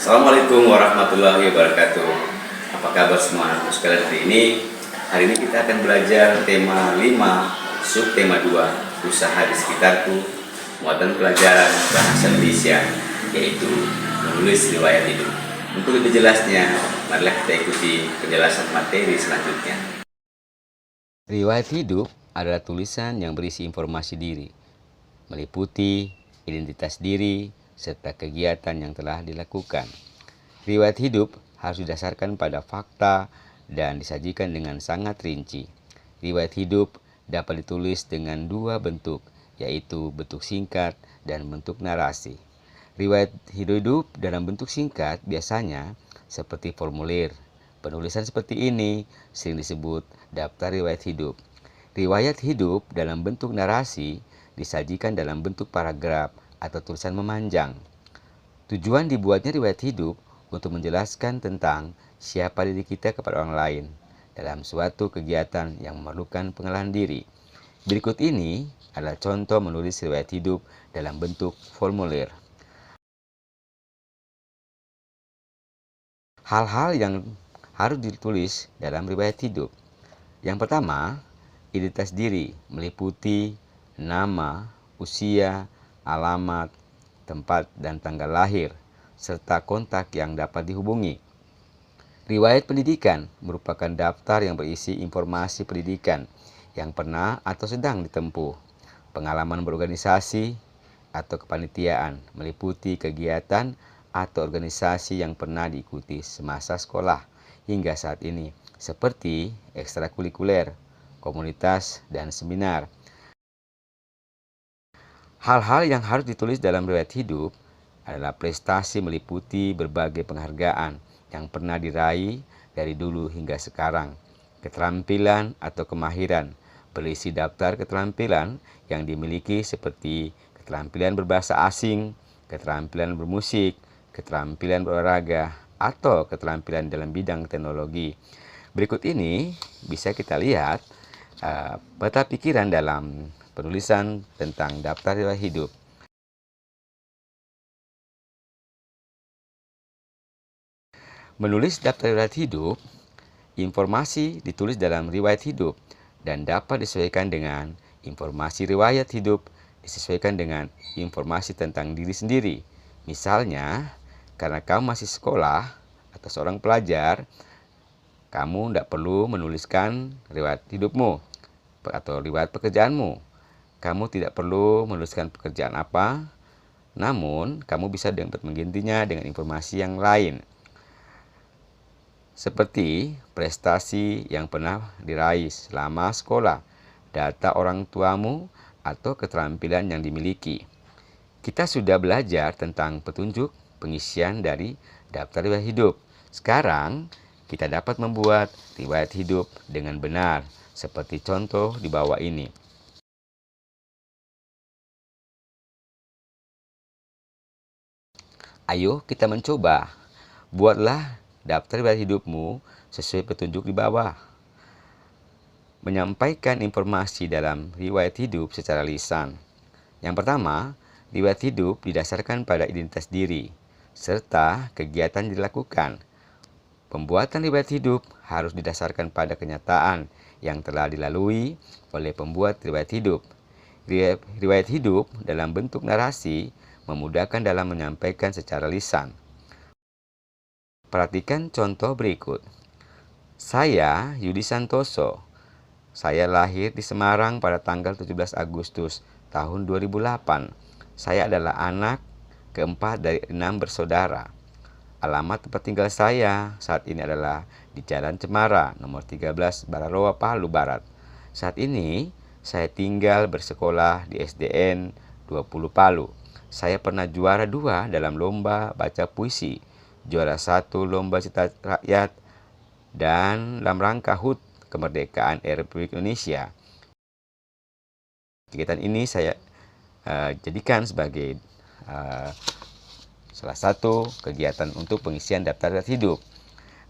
Assalamualaikum warahmatullahi wabarakatuh. Apa kabar semua anak sekalian hari ini? Hari ini kita akan belajar tema 5, subtema 2, usaha di sekitarku, muatan pelajaran bahasa Indonesia, yaitu menulis riwayat hidup. Untuk lebih jelasnya, marilah kita ikuti penjelasan materi selanjutnya. Riwayat hidup adalah tulisan yang berisi informasi diri, meliputi identitas diri, serta kegiatan yang telah dilakukan. Riwayat hidup harus didasarkan pada fakta dan disajikan dengan sangat rinci. Riwayat hidup dapat ditulis dengan dua bentuk, yaitu bentuk singkat dan bentuk narasi. Riwayat hidup dalam bentuk singkat biasanya seperti formulir. Penulisan seperti ini sering disebut daftar riwayat hidup. Riwayat hidup dalam bentuk narasi disajikan dalam bentuk paragraf atau tulisan memanjang. Tujuan dibuatnya riwayat hidup untuk menjelaskan tentang siapa diri kita kepada orang lain dalam suatu kegiatan yang memerlukan pengalaman diri. Berikut ini adalah contoh menulis riwayat hidup dalam bentuk formulir. Hal-hal yang harus ditulis dalam riwayat hidup. Yang pertama, identitas diri meliputi nama, usia, alamat, tempat dan tanggal lahir, serta kontak yang dapat dihubungi. Riwayat pendidikan merupakan daftar yang berisi informasi pendidikan yang pernah atau sedang ditempuh. Pengalaman berorganisasi atau kepanitiaan meliputi kegiatan atau organisasi yang pernah diikuti semasa sekolah hingga saat ini, seperti ekstrakurikuler, komunitas, dan seminar. Hal-hal yang harus ditulis dalam riwayat hidup adalah prestasi meliputi berbagai penghargaan yang pernah diraih dari dulu hingga sekarang. Keterampilan atau kemahiran berisi daftar keterampilan yang dimiliki seperti keterampilan berbahasa asing, keterampilan bermusik, keterampilan berolahraga, atau keterampilan dalam bidang teknologi. Berikut ini bisa kita lihat peta pikiran dalam penulisan tentang daftar riwayat hidup. Menulis daftar riwayat hidup, informasi ditulis dalam riwayat hidup dan dapat disesuaikan dengan informasi riwayat hidup disesuaikan dengan informasi tentang diri sendiri. Misalnya, karena kamu masih sekolah atau seorang pelajar, kamu tidak perlu menuliskan riwayat hidupmu atau riwayat pekerjaanmu. Kamu tidak perlu menuliskan pekerjaan apa, namun kamu bisa dapat menggantinya dengan informasi yang lain. Seperti prestasi yang pernah diraih selama sekolah, data orang tuamu, atau keterampilan yang dimiliki. Kita sudah belajar tentang petunjuk pengisian dari daftar riwayat hidup. Sekarang, kita dapat membuat riwayat hidup dengan benar, seperti contoh di bawah ini. Ayo kita mencoba. Buatlah daftar riwayat hidupmu sesuai petunjuk di bawah. Menyampaikan informasi dalam riwayat hidup secara lisan. Yang pertama, riwayat hidup didasarkan pada identitas diri, serta kegiatan yang dilakukan. Pembuatan riwayat hidup harus didasarkan pada kenyataan yang telah dilalui oleh pembuat riwayat hidup. Riwayat hidup dalam bentuk narasi memudahkan dalam menyampaikan secara lisan. Perhatikan contoh berikut. Saya Yudi Santoso. Saya lahir di Semarang pada tanggal 17 Agustus tahun 2008. Saya adalah anak keempat dari 6 bersaudara. Alamat tempat tinggal saya saat ini adalah di Jalan Cemara, nomor 13, Bararoa, Palu Barat. Saat ini, saya tinggal bersekolah di SDN 20 Palu. Saya pernah juara 2 dalam lomba baca puisi, juara 1 lomba cita rakyat, dan dalam rangka HUT kemerdekaan Republik Indonesia. Kegiatan ini saya jadikan sebagai salah satu kegiatan untuk pengisian daftar riwayat hidup.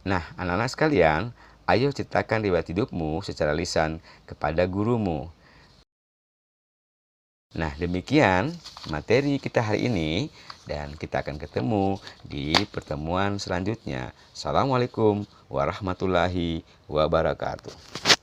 Nah, anak-anak sekalian, ayo ceritakan riwayat hidupmu secara lisan kepada gurumu. Nah, demikian materi kita hari ini dan kita akan ketemu di pertemuan selanjutnya. Assalamualaikum warahmatullahi wabarakatuh.